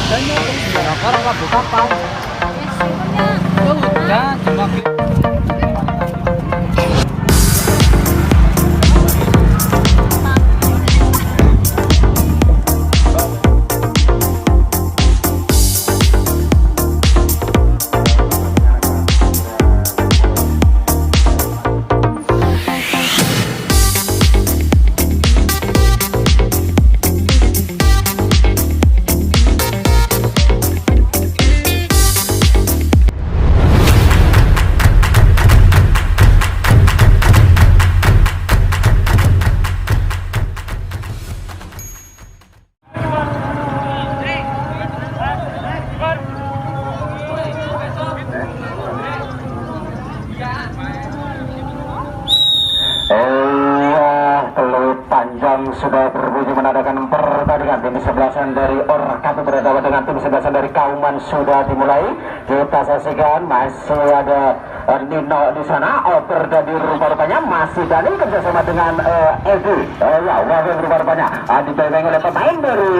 Orang-orang nggak buka pan. Oh, udah cuma sudah berbunyi menandakan pertandingan. Tim sebelasan dari Orkatu berhadapan dengan tim sebelasan dari Kauman sudah dimulai. Kita saksikan masih ada Nino di sana, Oper dari rupa-rupanya masih Dani kerjasama dengan Edi. Ya, Wawan rupa-rupanya dipegang oleh pemain dari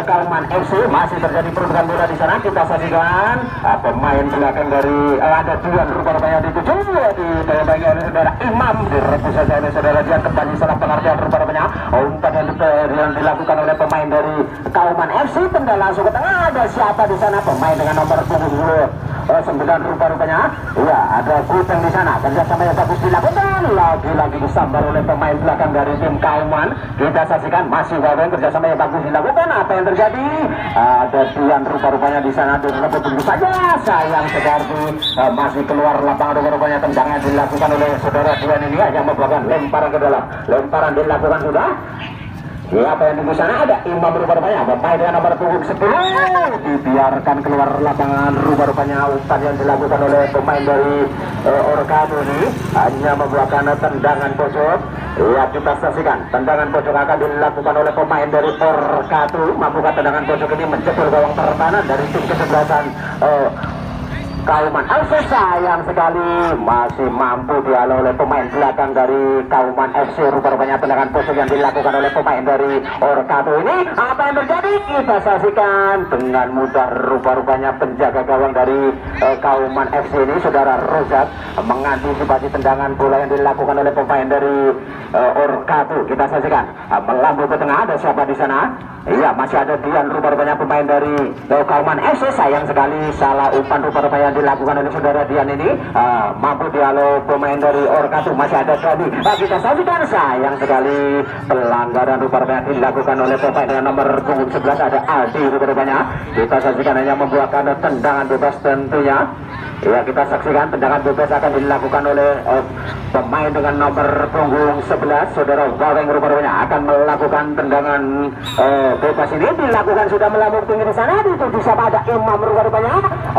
Kauman FC. Masih terjadi perebutan bola di sana. Kita saksikan pemain belakang dari ada Dian rupa-rupanya dituju dipegang oleh saudara Imam, direbus saja oleh saudara Dian. Kembali salah pengertian rupa-rupanya umpan yang dilakukan oleh pemain dari Kauman FC. Tendang langsung ke tengah. Ada siapa di sana? Pemain dengan nomor 9 rupa-rupanya. Ya, ada Kuteng di sana. Kerjasama yang bagus dilakukan. Lagi-lagi disambar oleh pemain belakang dari tim Kauman. Kita saksikan masih Wawen, kerjasama yang bagus dilakukan. Apa yang terjadi? Ada Dian rupa-rupanya di sana. Direbut begitu saja. Sayang sekali masih keluar lapangan rupa-rupanya. Tendangnya dilakukan oleh saudara Dian ini yang membuahkan lemparan ke dalam. Lemparan dilakukan sudah. Ya, apa yang di sana? Ada Imam rupa-rupanya pemain dengan nomor punggung 10 dibiarkan keluar lapangan. Rupa-rupanya umpan yang dilakukan oleh pemain dari Orkatu ini hanya membuahkan tendangan pojok. Ya, kita saksikan tendangan pojok akan dilakukan oleh pemain dari Orkatu. Mampukah tendangan pojok ini menjebol gawang pertahanan dari tim kesebelasan Kauman FC? Sayang sekali masih mampu dihalau oleh pemain belakang dari Kauman FC. Rupa-rupanya tendangan pojok yang dilakukan oleh pemain dari Orkatu ini. Apa yang terjadi? Kita saksikan dengan mudah. Rupa-rupanya penjaga gawang dari Kauman FC ini, saudara Rozak, mengantisipasi tendangan bola yang dilakukan oleh pemain dari Orkatu. Kita saksikan melambung ke tengah. Ada siapa di sana? Iya, masih ada Dian rupa-rupanya pemain dari Kauman FC. Sayang sekali salah umpan rupa-rupanya dilakukan oleh saudara Dian ini. Mampu dihalau pemain dari Orkatu. Masih ada Dani. Kita saksikan sayang sekali pelanggaran rupa-rupanya dilakukan oleh pemain dengan nomor punggung 11. Ada Aldi rupa-rupanya. Kita saksikan hanya membuahkan tendangan bebas tentunya. Ya, kita saksikan tendangan bebas akan dilakukan oleh pemain dengan nomor punggung 11, saudara Waweng rupa-rupanya akan melakukan tendangan bebas ini. Dilakukan sudah melambung tinggi di sana. Dituju siapa? Ada Imam rupa-rupanya.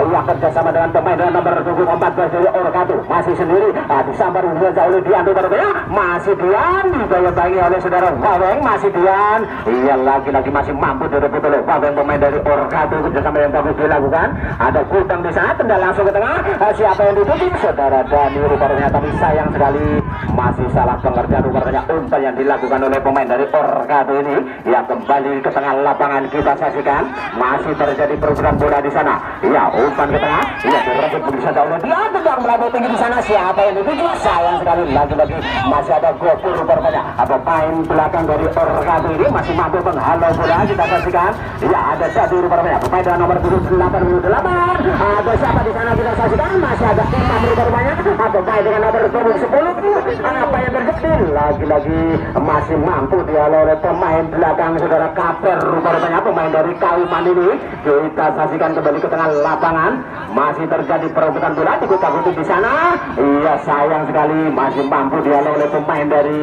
Ya, kerjasama dengan pemain dengan nomor punggung 14 dari Orkatu. Masih sendiri. Disambar jauh oleh Dian rupa-rupanya. Masih Dian digaya-bayangi oleh saudara Waweng. Masih Dian. Iya, lagi-lagi masih mampu direbut oleh Waweng pemain dari Orkatu. Kerjasama yang bagus dilakukan. Ada Kuteng di sana. Tendang langsung ke tengah. Siapa yang dituju? Saudara Dani rupa-rupanya. Tapi sayang sekali masih salah pengertian rupa-rupanya umpan yang dilakukan oleh pemain dari Orkatu ini. Ya, kembali ke tengah lapangan. Kita saksikan masih terjadi perebutan bola di sana. Ya, umpan ke tengah. Ya, direbut begitu saja oleh dia. Tendang melambung tinggi di sana. Siapa yang dituju? Sayang sekali lagi-lagi masih ada Gopur rupa-rupanya. Pemain belakang dari Orkatu ini masih mampu menghalau bola. Kita saksikan. Ya, ada Sadi rupa-rupanya pemain dengan nomor 88. Ada siapa di sana? Kita saksikan masih ada Imam rupa-rupanya. Pemain dengan nomor 10. Apa yang terjadi? Lagi-lagi masih mampu dihalau oleh pemain belakang saudara Kaper rupa-rupanya pemain dari Kauman ini. Kita saksikan kembali ke tengah lapangan. Masih terjadi perebutan bola. Dikutak-kutik di sana. Iya, sayang sekali masih mampu dihalau oleh pemain dari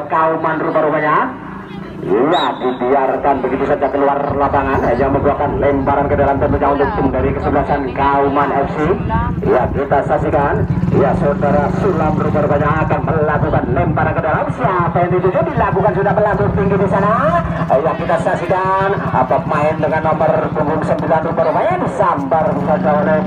Kauman rupa-rupanya. Ya, dibiarkan begitu saja keluar lapangan. Yang membuahkan lemparan ke dalam tentunya untuk tim dari kesebelasan Kauman FC. Ya, kita saksikan. Ya, saudara Sulam rupa-rupanya akan melakukan lemparan ke dalam. Siapa yang dituju? Dilakukan sudah melambung tinggi di sana. Ya, kita saksikan pemain dengan nomor punggung 9 rupa-rupanya disambar saja oleh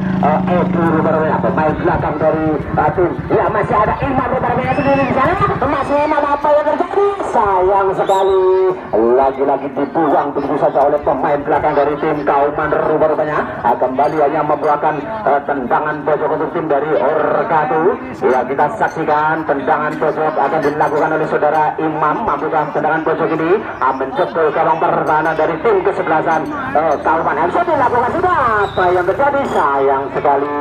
Edu rupa-rupanya pemain belakang dari tim. Ya, masih ada Imam rupa-rupanya sendiri di sana. Masih Imam. Apa yang terjadi? Sayang sekali lagi-lagi dibuang begitu saja oleh pemain belakang dari tim Kauman. Rupanya kembali hanya membuahkan tendangan pojok untuk tim dari Orkatu. Ya, kita saksikan tendangan pojok akan dilakukan oleh saudara Imam. Mampukah tendangan pojok ini menjebol gawang pertahanan dari tim kesebelasan Kauman FC? Dilakukan sudah. Apa yang terjadi? Sayang sekali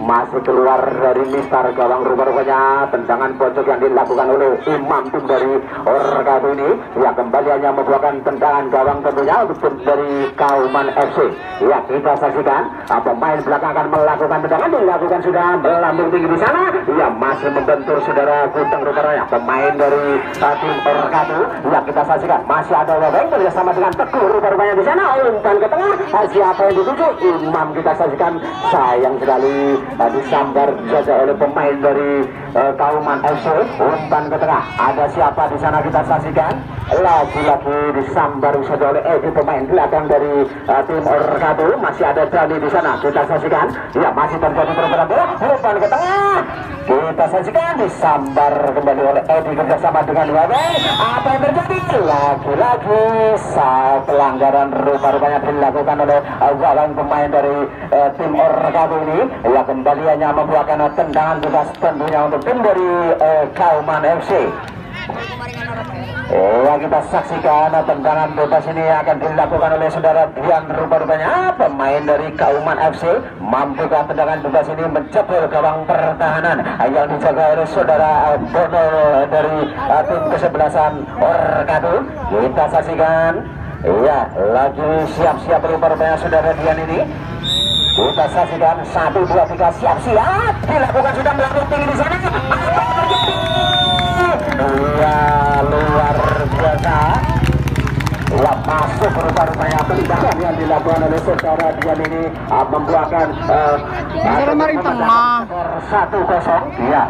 masih keluar dari mistar gawang. Rupanya tendangan pojok yang dilakukan oleh Imam tim dari Orkatu ini ya kembali hanya membuahkan tendangan gawang tentunya untuk tim dari Kauman FC. Ya, kita saksikan pemain belakang akan melakukan tendangan, dilakukan sudah melambung tinggi di sana. Ya, masih membentur saudara Gudang. Rupanya pemain dari tim Orkatu. Ya, kita saksikan masih ada Wabeng bersama dengan Teguh. Rupanya di sana umpan ke tengah. Siapa yang dituju? Imam. Kita saksikan sayang sekali disambar saja oleh pemain dari Kauman FC. Umpan ke tengah. Ada siapa di sana? Kita saksikan lagi-lagi disambar saja oleh Edi, pemain belakang dari tim Orkatu. Masih ada Dani di sana. Kita saksikan. Ya, masih terjadi perebutan bola. Umpan ke tengah. Kita saksikan disambar kembali oleh Edi kerjasama dengan Wabeng. Apa yang terjadi? Lagi-lagi pelanggaran rupanya dilakukan oleh Wabeng, pemain dari tim Orkatu ini. Ya, kembali hanya membuahkan tendangan bebas tentunya untuk tim dari Kauman FC. Ya, kita saksikan tendangan bebas ini akan dilakukan oleh saudara Dian. Rupanya pemain dari Kauman FC. Mampukah tendangan bebas ini menjebol gawang pertahanan yang dijaga oleh saudara Bono dari tim kesebelasan Orkatu? Kita saksikan. Ya, lagi siap-siap rupanya saudara Dian ini. Kita saksikan 1, 2, 3 siap-siap dilakukan sudah melambung tinggi di sana. Ya, luar biasa. Ya, masuk rupanya tendangan yang dilakukan oleh saudara Dian ini membuahkan 1-0. Ya,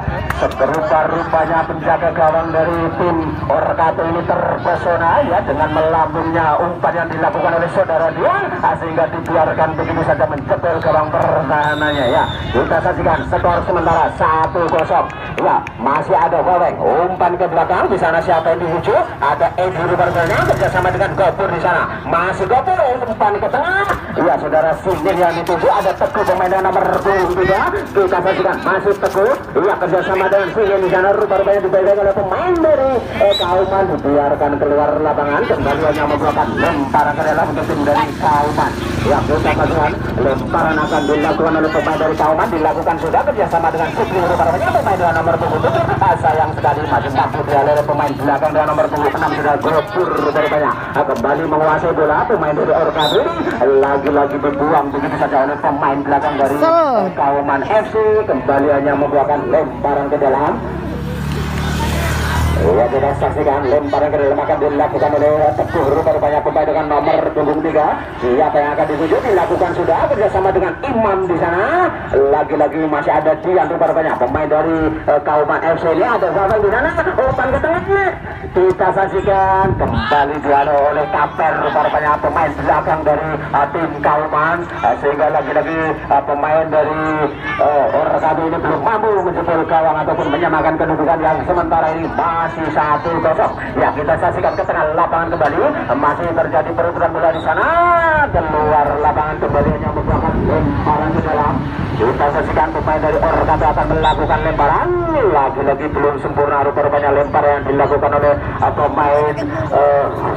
rupanya penjaga gawang dari tim Orkatu ini terpesona ya dengan melambungnya umpan yang dilakukan oleh saudara Dian sehingga dibiarkan begitu saja menjebol gawang pertahanannya. Ya, kita saksikan skor sementara 1-0. Ya, masih ada Wabeng, umpan ke belakang. Di sana siapa yang dituju? Ada Edi rupanya kerjasama dengan Gopur di sana. Masih Gopur, umpan ke tengah. Ya, saudara Sindir yang dituju. Ada Teguh pemain nomor 23. Kita saksikan masih Teguh. Ya, kerjasama dengan Sindir di sana. Rupanya dipegang oleh pemain dari Kauman. Dibiarkan keluar lapangan. Kembali hanya membuahkan lemparan ke dalam untuk tim dari Kauman. Ya, kita saksikan lemparan akan dilakukan oleh pemain dari Kauman. Dilakukan sudah kerjasama dengan Sukri. Rupanya pemain dengan nomor 27. Sayang sekali masih mampu oleh pemain belakang dengan nomor 26 sudah Gopur. Rupanya kembali menguasai bola pemain dari Orkatu ini lagi-lagi berbuang begitu saja oleh pemain belakang dari Kauman FC. Kembali hanya membuahkan lemparan ke dalam. Ya, kita saksikan lemparan ke dalam akan dilakukan oleh Teguh. Rupanya pemain dengan nomor punggung 3. Siapa yang akan dituju? Dilakukan sudah kerjasama dengan Imam di sana. Lagi-lagi masih ada Dian. Rupanya pemain dari Kauman FC ini ada Wabeng di sana. Umpan ke tengah. Kita saksikan kembali dialog oleh Kaper. Rupanya pemain belakang dari tim Kauman sehingga lagi-lagi pemain dari Orkatu ini belum mampu menjebol gawang ataupun menyamakan kedudukan yang sementara ini masih 1-0. Ya, kita saksikan ke tengah lapangan kembali. Masih terjadi perebutan bola di sana. Keluar lapangan kembali hanya membuahkan lemparan ke dalam. Kita saksikan pemain dari Orkatu akan melakukan lemparan. Lagi-lagi belum sempurna rupanya lemparan yang dilakukan oleh pemain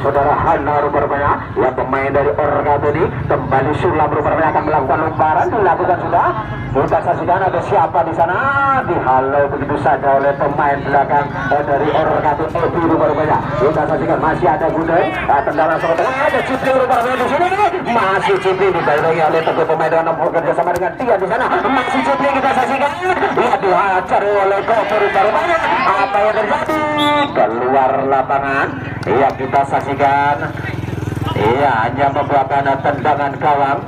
saudara Hana. Rupanya ya, pemain dari Orkatu ini kembali Sulam rupanya akan melakukan lemparan. Dilakukan sudah. Kita saksikan ada siapa di sana. Dihalau begitu saja oleh pemain belakang dari Orkatu Edi. Rupanya kita saksikan masih ada Gudeng. Tendangan sama tengah ada Cipri rupanya di sini. Masih Cipri dibayangi oleh Teguh pemain dengan nomor kerjasama dengan Tia di sana. Masih Cipri kita saksikan. Ya, dihajar oleh Gopur rupanya. Apa yang terjadi? Keluar lapangan. Iya, kita saksikan. Iya, hanya membuahkan tendangan gawang.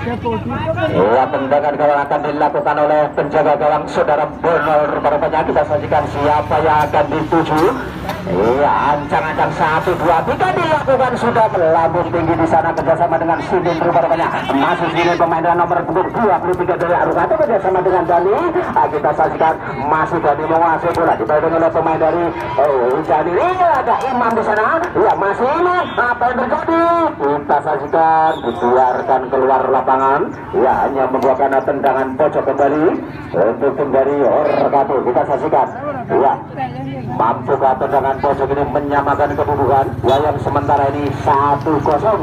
Ya, tendangan gawang akan dilakukan oleh penjaga gawang saudara Bono. Rupanya kita saksikan siapa yang akan dituju. Iya, ancang-ancang 1, 2, 3 dilakukan sudah melambung tinggi di sana kerjasama dengan Sidin rupanya masih Sidin pemain dengan nomor 23 dari Arukatu kerjasama dengan Dani. Kita saksikan masih Dani menguasai bola dipegang oleh pemain dari Dani. Iya, ada Imam di sana. Ya masih Imam. Apa yang terjadi? Kita saksikan dikeluarkan keluar lapangan. Ya hanya membuahkan tendangan pojok kembali untuk tim dari Arukatu. Kita saksikan. Ya. Mampukah tendangan pojok ini menyamakan kedudukan? Ya, yang sementara ini 1-0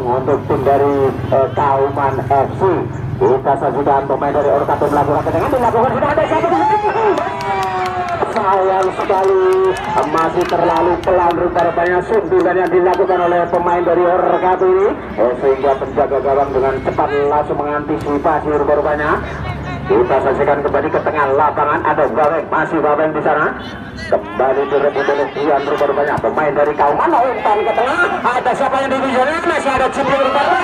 untuk tim dari Kauman FC. Kita saksikan pemain dari Orkato melakukan tendangan, dilakukan sudah ada satu. Sayang sekali masih terlalu pelan rupanya sundulan yang dilakukan oleh pemain dari Orkato ini, sehingga penjaga gawang dengan cepat langsung mengantisipasi rupanya. Kita saksikan kembali ke tengah lapangan, ada Babeng, masih Babeng di sana. Kembali direbut oleh Dian rupanya pemain dari Kauman. Umpan ke tengah, ada siapa yang dituju? Masih ada Cipri rupanya.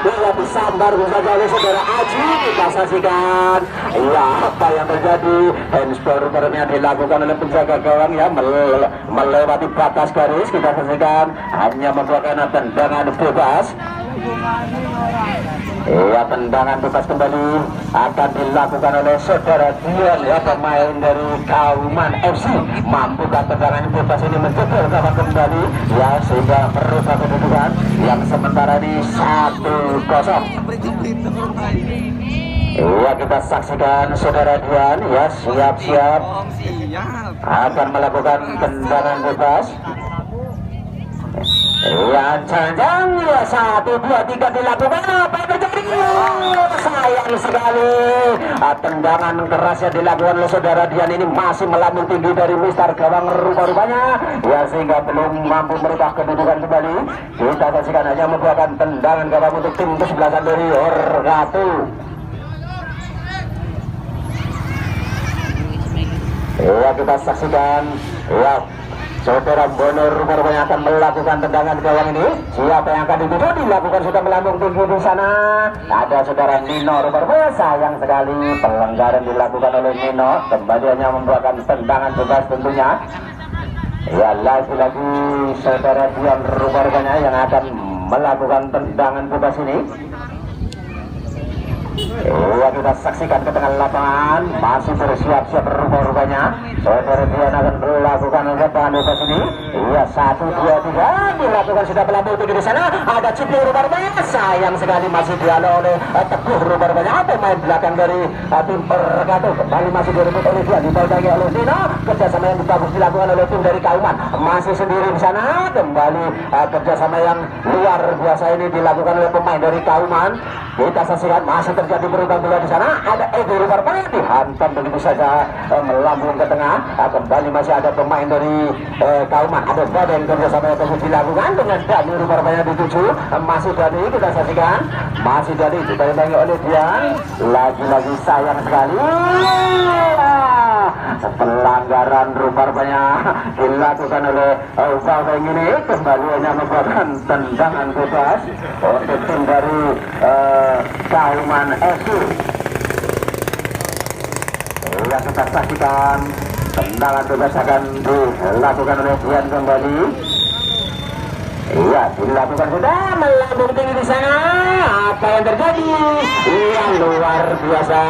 Dia disambar saja oleh saudara Aji. Kita saksikan. Ya, apa yang terjadi? Handspell rupanya dilakukan oleh penjaga gawang ya, melewati batas garis. Kita saksikan hanya membuahkan tendangan bebas. Iya, tendangan bebas kembali akan dilakukan oleh saudara Dian ya, pemain dari Kauman FC. Mampukah tendangan bebas ini menjebol gawang kembali ya, sehingga merusak kedudukan yang sementara ini 1-0. Iya, kita saksikan saudara Dian ya, siap-siap akan melakukan tendangan bebas. Ya, jangan ya 1-2-3 dilakukan. Apa yang terjadi? Sayang sekali tendangan keras yang dilakukan oleh saudara Dian ini masih melambung tinggi dari Mister Gawang rupanya ya, sehingga belum mampu merubah kedudukan kembali. Kita saksikan hanya membuahkan tendangan gawang untuk tim kesebelasan dari Orkato. Ya, kita saksikan ya, saudara Bonor rupanya akan melakukan tendangan gawang ini. Siapa yang akan dituju? Dilakukan sudah melambung tinggi di sana. Ada saudara Nino rupanya. Sayang sekali pelanggaran dilakukan oleh Nino. Kembali hanya membuahkan tendangan bebas tentunya. Ya, lagi-lagi saudara Dian rupanya yang akan melakukan tendangan bebas ini. Ya, kita saksikan ke tengah lapangan, masih bersiap-siap rupanya saudara Dian akan melakukan tendangan bebas ini. Iya, 1-2-3 dilakukan sudah melambung tinggi di sana. Ada Cipri rupanya. Sayang sekali masih dialog oleh Teguh rupanya, pemain belakang dari tim Orkato. Kembali masih direbut oleh Dian, dipegang oleh Nino. Kerjasama yang bagus dilakukan oleh tim dari Kauman, masih sendiri di sana. Kembali kerjasama yang luar biasa ini dilakukan oleh pemain dari Kauman. Kita saksikan masih terjadi berubah bola di sana. Ada Edi rupanya dihantam begitu saja melambung ke tengah. Kembali masih ada pemain dari Kauman. Ada badan kerjasama yang bagus dilakukan dengan Dani rupanya dituju. Masih Dani, kita saksikan masih Dani dipegang oleh Dian. Lagi-lagi sayang sekali pelanggaran rupanya dilakukan oleh Babeng ini. Kembali hanya membuahkan tendangan bebas untuk tim dari Kauman FC. Ya, kita saksikan tendangan bebas akan dilakukan oleh Dian kembali. Iya, dilakukan sudah melambung tinggi di sana. Apa yang terjadi? Yang luar biasa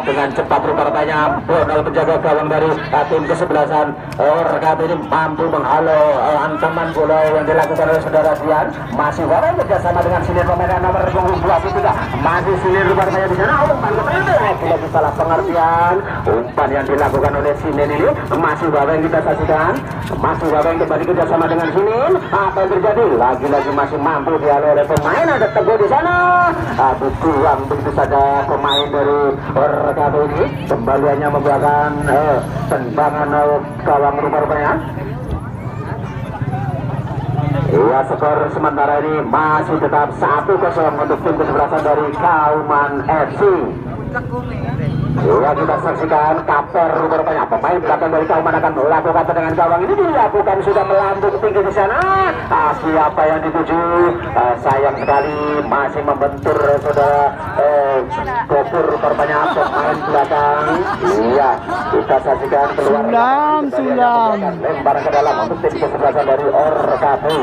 dengan cepat rupanya Bonol penjaga gawang dari tim kesebelasan Orkato ini mampu menghalau ancaman bola yang dilakukan oleh saudara Dian. Masih Warren bekerjasama dengan Sinir pemain nomor 23. Masih Sinir rupanya di sana. Umpan ke tengah, lagi salah pengertian. Umpan yang dilakukan oleh Sinir ini masih Warren, kita saksikan. Masih Warren kembali kerjasama dengan Sinir. Apa yang terjadi? Lagi-lagi masih mampu dialog oleh pemain. Ada Teguh di sana. Dibuang begitu saja pemain dari Orkato ini. Kembali hanya membuahkan tendangan gawang rupanya. Iya, skor sementara ini masih tetap 1-0 untuk tim kesebelasan dari Kauman FC. Ya, kita saksikan Kaper rupanya pemain belakang dari Kauman akan melakukan tendangan gawang ini. Dilakukan sudah melambung tinggi di sana. Siapa yang dituju? Sayang sekali masih membentur saudara Gopur rupanya pemain belakang belakang. Iya, kita saksikan keluar. Sulam. Lemparan ke dalam untuk tim kesebelasan dari Orkatu.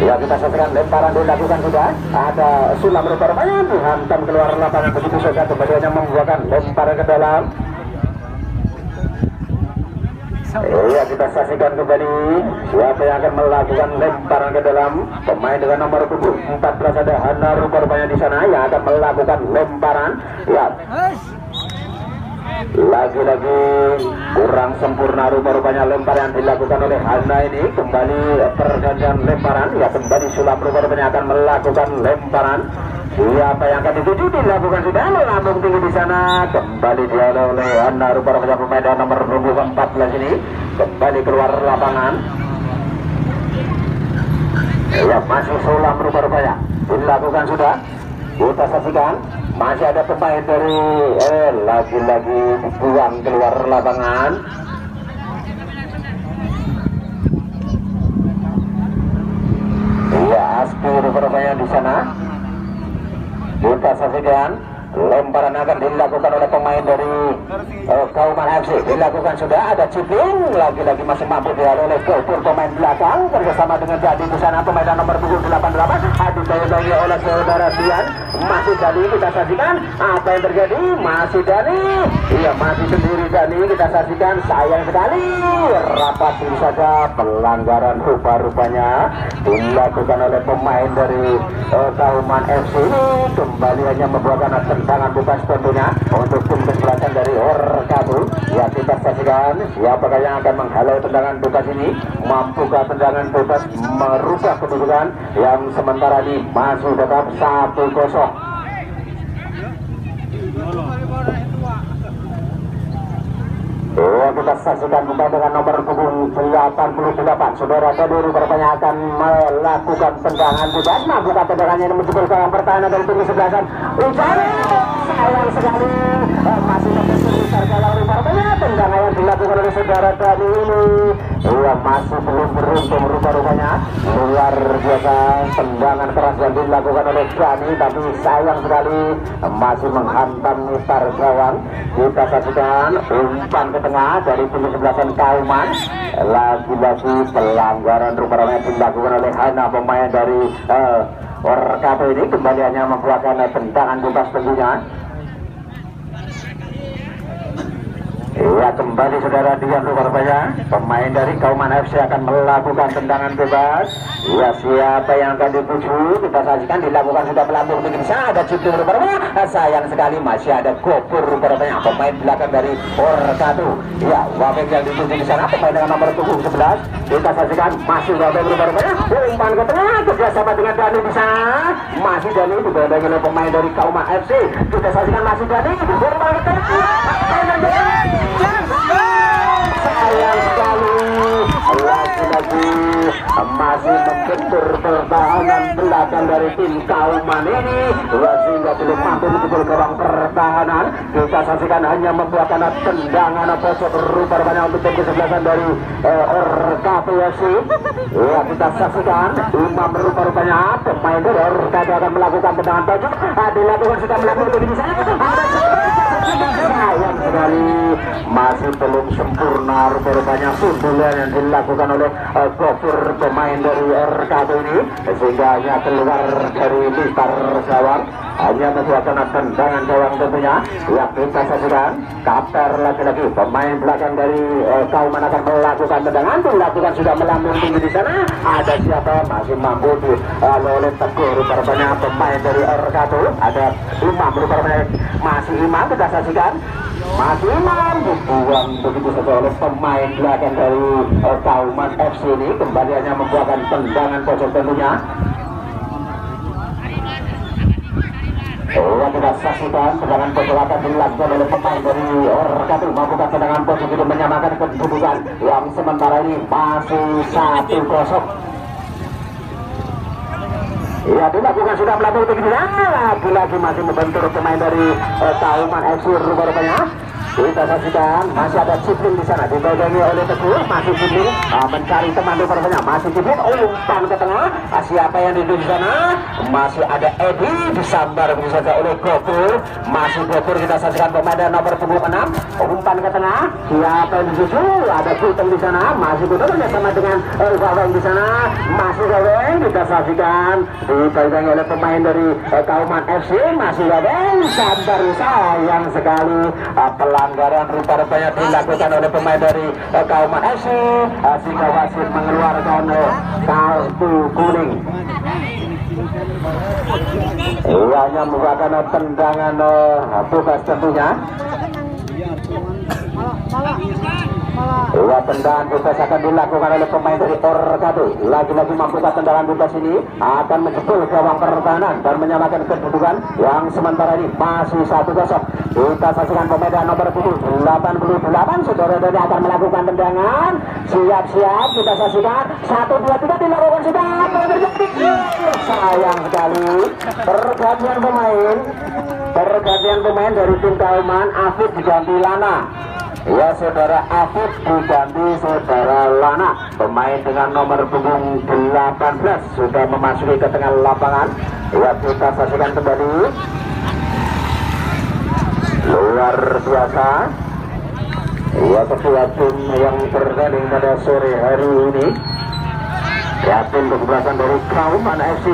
Ya, kita saksikan lemparan dilakukan sudah. Ada Sulam rupanya dihantam keluar lapangan begitu saja. Kembali hanya membuahkan lemparan ke dalam. Iya, kita saksikan kembali siapa yang akan melakukan lemparan ke dalam. Pemain dengan nomor punggung 14 ada Hana rupanya di sana yang akan melakukan lemparan. Ya, lagi-lagi kurang sempurna rupanya lempar yang dilakukan oleh Hana ini. Kembali pergantian lemparan. Ya, kembali Sulam rupanya akan melakukan lemparan. Siapa yang akan dituju dilakukan sudah melambung tinggi di sana. Kembali dia oleh Hana rupanya pemain dengan nomor punggung 14 ini. Kembali keluar lapangan. Ya, masih Sulam rupanya dilakukan sudah. Kita saksikan masih ada pemain dari lagi-lagi dibuang keluar lapangan. Iya, Aski rupanya di sana. Kita saksikan lemparan akan dilakukan oleh pemain dari Kauman FC. Dilakukan sudah, ada Ciping. Lagi-lagi masih mampu dialih oleh Gopur pemain belakang. Bersama dengan Jadi di sana pemain nomor punggung 88. Adu daya oleh saudara Dian. Masih Dani, kita saksikan apa yang terjadi. Masih Dani. Iya, masih sendiri Dani. Kita saksikan, sayang sekali. Rapat saja pelanggaran rupanya dilakukan oleh pemain dari Kauman FC. Kembali hanya membuahkan tendangan bebas tentunya untuk tim kesebelasan dari Orkatu. Ya, kita saksikan siapakah yang akan menghalau tendangan bebas ini. Mampukah tendangan bebas merubah kedudukan yang sementara ini masih tetap 1-0. Kita saksikan kembali dengan nomor punggung 88. Saudara Kadir rupanya akan melakukan tendangan bebas. Nah, bukan tendangannya ini menjebol ke pertahanan dari tim kesebelasan. Ucari, sayang sekali. Masih besar kalau rupanya tendangan yang dilakukan oleh saudara Dani ini. Iya, masih belum beruntung rupanya. Luar biasa tendangan keras yang dilakukan oleh Dani, tapi sayang sekali masih menghantam mistar gawang. Kita saksikan umpan ke tengah dari tim kesebelasan Kauman. Lagi-lagi pelanggaran rupanya dilakukan oleh Hana pemain dari Orkatu ini. Kembali hanya membuahkan tendangan bebas tentunya. Ya, kembali saudara Dian rupanya pemain dari Kauman FC akan melakukan tendangan bebas. Ya, siapa yang akan dituju kita saksikan dilakukan sudah melambung tinggi di sana. Ada Ciptung rupanya. Sayang sekali masih ada Gopur rupanya pemain belakang dari Orkatu. Ya, Wabek yang dituju di sana pemain dengan nomor punggung 11. Kita saksikan masih Wabek rupanya. Umpan ke tengah kerjasama dengan Dani di sana. Masih Dani dibantu oleh pemain dari Kauman FC. Kita saksikan masih Dani. Umpan ke tengah. Sayang sekali lagi-lagi masih membentur pertahanan belakang dari tim Kauman ini sehingga belum mampu menjebol gawang pertahanan. Kita saksikan hanya membuahkan tendangan pojok rupanya untuk tim kesebelasan dari Orkatu FC. Ya, kita saksikan Imam rupanya pemain dari Orkatu akan melakukan tendangan pojok. Dilakukan sudah melakukan di sana. Sayang sekali masih belum sempurna rupanya sundulan yang dilakukan oleh Gopur pemain dari Orkatu ini sehingga hanya keluar dari mistar gawang. Hanya membuahkan tendangan gawang tentunya. Ya, kita saksikan Kaper lagi-lagi pemain belakang dari Kauman akan melakukan tendangan. Dilakukan sudah melambung tinggi di sana. Ada siapa masih mampu oleh Teguh rupanya pemain dari Orkatu. Ada Imam rupanya masih Imam. Kita saksikan masih Imam dibuang begitu saja oleh pemain belakang dari Kauman FC ini. Kembali hanya membuahkan tendangan pojok tentunya. Kita saksikan tendangan pojok akan dilakukan oleh pemain dari Orkatu. Mampukah tendangan pojok itu menyamakan kedudukan yang sementara ini masih 1-0. Ya, dilakukan sudah melambung tinggi. Lagi-lagi masih membentur pemain dari Kauman FC rupanya. Kita saksikan masih ada Cipling di sana dipegangi oleh Teguh, masih Cipling mencari teman di pertanyaan, masih Cipling umpan ke tengah. Siapa yang di sana? Masih ada Edi disambar begitu saja oleh Gopur, masih Gopur. Kita saksikan pemain nomor 26 umpan ke tengah. Siapa yang dituju? Ada Guteng di sana, masih Guteng bersama dengan Gaweng di sana, masih Gaweng. Kita saksikan dipegangi oleh pemain dari Kauman FC, masih Gaweng sambar. Sayang sekali pelanggaran rupa-rupanya dilakukan oleh pemain dari Kauman FC sehingga wasit mengeluarkan kartu kuning. Hanya merupakan tendangan bebas tentunya. Tendangan bebas akan dilakukan oleh pemain dari Orkado. Lagi-lagi mampukah tendangan bebas ini akan menjebol gawang pertahanan dan menyamakan kedudukan yang sementara ini masih 1-0. Kita saksikan pemain nomor 88 saudara dari akan melakukan tendangan. Siap-siap kita saksikan 1-2-3 dilakukan sudah. Sayang sekali pergantian pemain dari tim Kauman. Afid diganti Lana. Ya saudara, Afid diganti saudara Lana. Pemain dengan nomor punggung 18 sudah memasuki ke tengah lapangan. Ya kita saksikan kembali. Luar biasa. Ya kedua tim yang bertanding pada sore hari ini. Ya tim kesebelasan dari Kauman FC.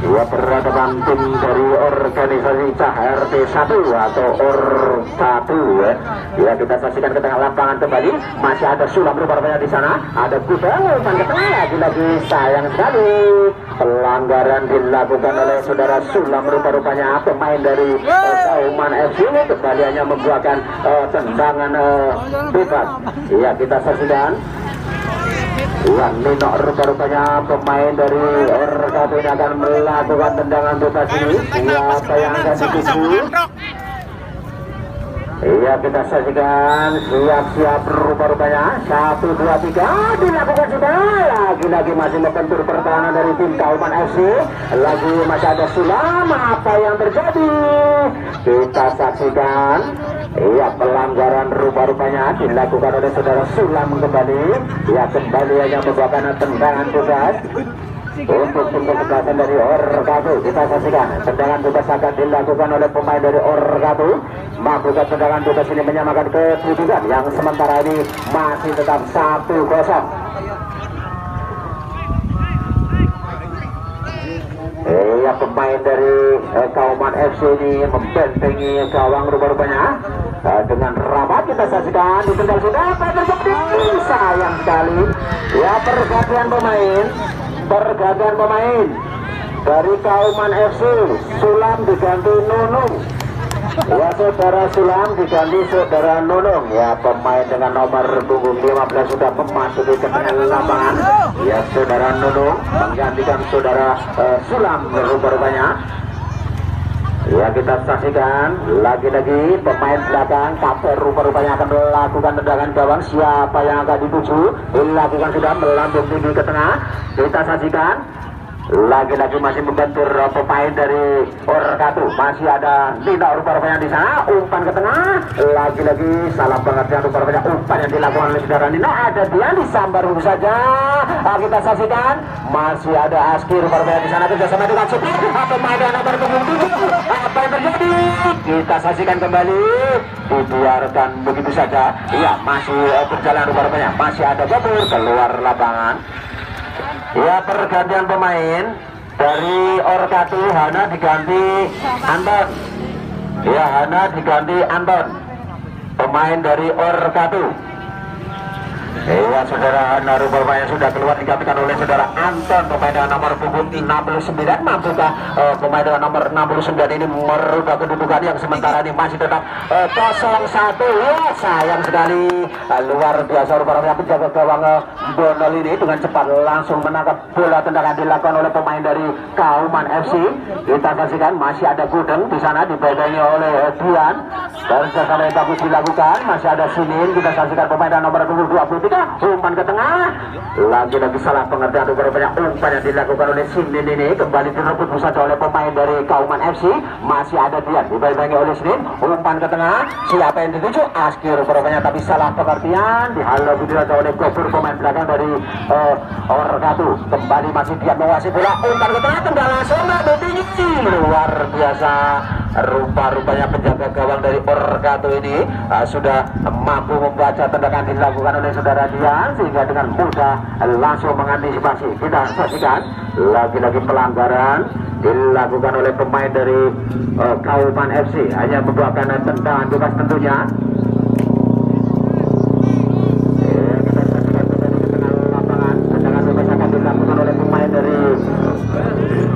Ya berhadapan tim dari organisasi CHRT 1 atau OR1 ya. Ya kita saksikan ke tengah lapangan kembali. Masih ada Sulam rupa-rupanya di sana. Ada Gudang umpan ke tengah. Lagi-lagi sayang sekali pelanggaran dilakukan oleh saudara Sulam rupa-rupanya pemain dari Kauman FC. Kembali hanya membuahkan tendangan bebas. Ya kita saksikan. Nino rupa-rupanya pemain dari Orkado ini akan melakukan tendangan bebas ini. Siapa yang akan dituju? Iya kita saksikan. Siap-siap rupa-rupanya 1, 2, 3 dilakukan sudah. Lagi-lagi masih membentur pertahanan dari tim Kauman FC. Lagi masih ada Sulam. Apa yang terjadi? Kita saksikan. Iya pelanggaran rupa-rupanya dilakukan oleh saudara Sulam kembali. Ya kembali hanya membuahkan tendangan bebas untuk tim kesebelasan dari Orkado. Kita saksikan tendangan bebas akan dilakukan oleh pemain dari Orkado. Mampukah tendangan bebas ini menyamakan kedudukan yang sementara ini masih tetap 1-0. Ya pemain dari Kauman FC ini membentengi gawang rupa-rupanya dengan rapat. Kita saksikan ditendang sudah. Apa yang terjadi? Sayang sekali. Ya pergantian pemain dari Kauman FC. Sulam diganti Nunung. Ya saudara Sulam diganti saudara Nunung. Ya pemain dengan nomor punggung 15 sudah memasuki ke tengah lapangan. Ya saudara Nunung menggantikan saudara Sulam rupa-rupanya. Ya kita saksikan lagi-lagi pemain belakang Kaper rupa-rupanya akan melakukan tendangan gawang. Siapa yang akan dituju? Dilakukan sudah melambung tinggi ke tengah. Kita saksikan lagi-lagi masih membentur pemain dari Orkado. Masih ada Nino rupa-rupanya di sana. Umpan ke tengah. Lagi-lagi salah pengertian rupa-rupanya umpan yang dilakukan oleh saudara Nino. Ada dia disambar dulu saja. Kita saksikan masih ada Aski rupa-rupanya di sana kerjasama dengan Supir. Pemain yang nomor punggung 7. Apa yang terjadi? Kita saksikan kembali. Dibiarkan begitu saja. Iya masih berjalan rupa-rupanya. Masih ada Gopur keluar lapangan. Ya pergantian pemain dari Orkado. Hana diganti Anton. Ya Hana diganti Anton, pemain dari Orkado. Ya saudara Hana rupanya sudah keluar digantikan oleh saudara Anton, pemain dengan nomor punggung 69. Mampukah pemain dengan nomor 69 ini merubah kedudukan yang sementara ini masih tetap 0-1. Ya sayang sekali. Luar biasa rupanya penjaga gawang Bonol ini dengan cepat langsung menangkap bola tendangan dilakukan oleh pemain dari Kauman FC. Kita saksikan masih ada Gudeng di sana dipegangi oleh Dian dan sekarang yang bagus dilakukan. Masih ada Sinin. Kita saksikan pemain dengan nomor 23 kita, umpan ke tengah. Lagi-lagi salah pengertian rupanya umpan yang dilakukan oleh Sinin ini kembali direbut saja oleh pemain dari Kauman FC. Masih ada Dian dibayangi oleh Sinin, umpan ke tengah. Siapa yang dituju? Aski rupanya, tapi salah pengertian dihalau saja oleh Gofur pemain belakang dari Orkatu. Kembali masih Dian menguasai bola, umpan ke tengah, tendang langsung tinggi, luar biasa. Rupanya penjaga gawang dari Orkatu ini sudah mampu membaca tendangan dilakukan oleh saudara Dian sehingga dengan mudah langsung mengantisipasi. Kita saksikan lagi-lagi pelanggaran dilakukan oleh pemain dari Kauman FC, hanya membuahkan tendangan bebas tentunya. Kita saksikan kembali ke tengah lapangan, tendangan bebas akan dilakukan oleh pemain dari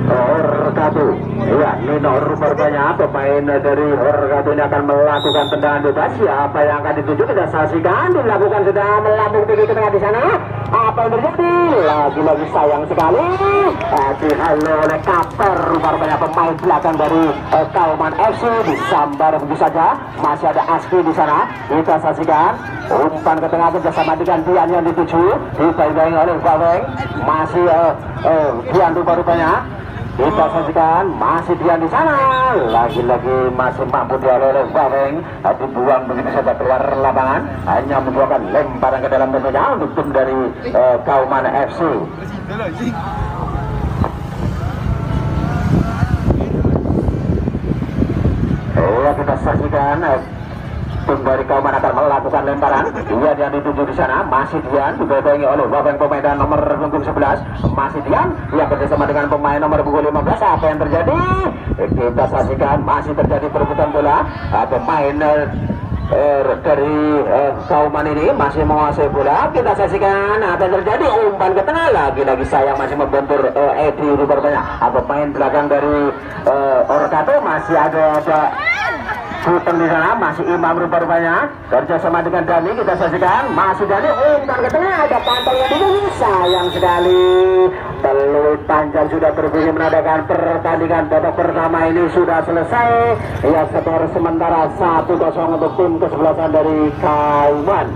Orkatu. Iya, Nino rupanya pemain dari Orkatu ini akan melakukan tendangan bebas. Siapa yang akan dituju? Kita saksikan dilakukan, sudah melambung tinggi ke tengah di sana. Apa yang terjadi? Lagi-lagi sayang sekali dihalau oleh Kaper rupanya pemain belakang dari Kauman FC, disambar begitu saja. Masih ada Aski di sana. Kita saksikan umpan ke tengah kerjasama dengan Dian yang dituju, dibayangi oleh Baweng. Masih Dian rupanya. Kita saksikan masih Dian di sana. Lagi-lagi masih mampu dihalau oleh Baweng, dibuang begitu saja keluar lapangan, hanya membuahkan lemparan ke dalam tentunya untuk tim dari Kauman FC. Ya, kita saksikan tim dari Kauman akan melakukan lemparan. Dia yang dituju di sana, masih Dian dibayangi oleh Baweng pemain dan nomor punggung 11. Masih Dian yang bersama dengan pemain nomor punggung 15. Apa yang terjadi? Kita saksikan masih terjadi perebutan bola. Pemain dari Kauman ini masih menguasai bola. Kita saksikan apa yang terjadi, umpan ke tengah. Lagi-lagi sayang masih membentur Edi rupanya. Pemain belakang dari Orkatu masih ada Sultan di sana, masih Imam rupanya kerja sama dengan Dani. Kita saksikan masih Dani, umpan ke tengah, ada pantangnya dulu. Sayang sekali, peluit panjang sudah berbunyi menandakan pertandingan babak pertama ini sudah selesai. Ya, skor sementara 1-0 untuk tim kesebelasan dari Kauman.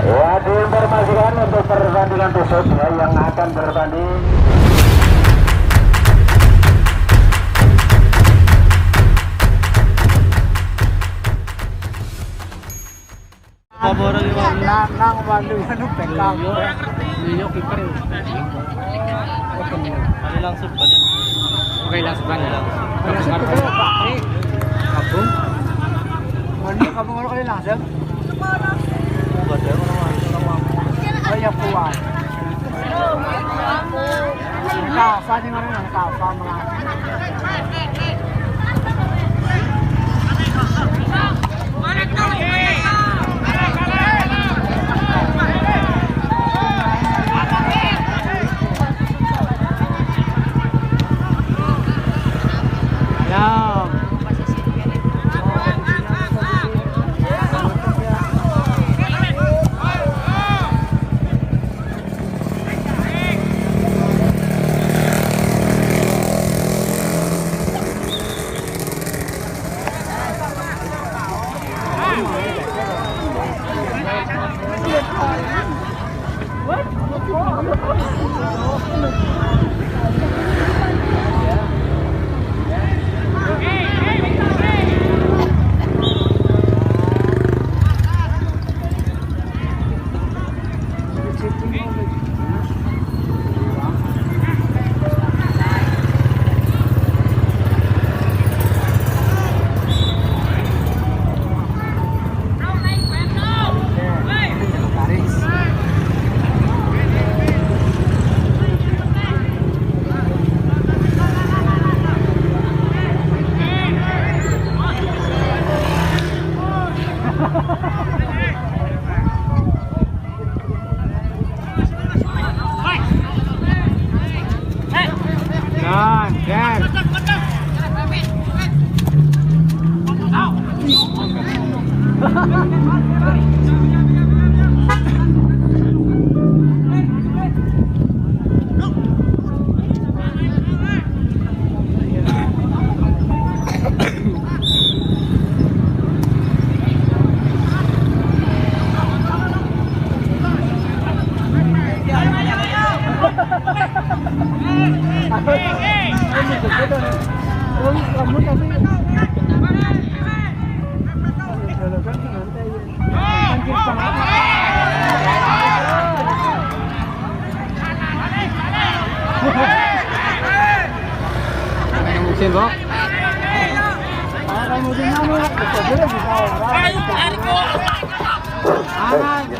Ya, diinformasikan untuk pertandingan besok yang akan bertanding. Nang Bandung anu pegang. Yo kiper. Kali langsung banyak. Oke, langsung banyak. Kabung. Mana kabung kali langsung? Banyak kuat. Kafa di mana nang kafa mga.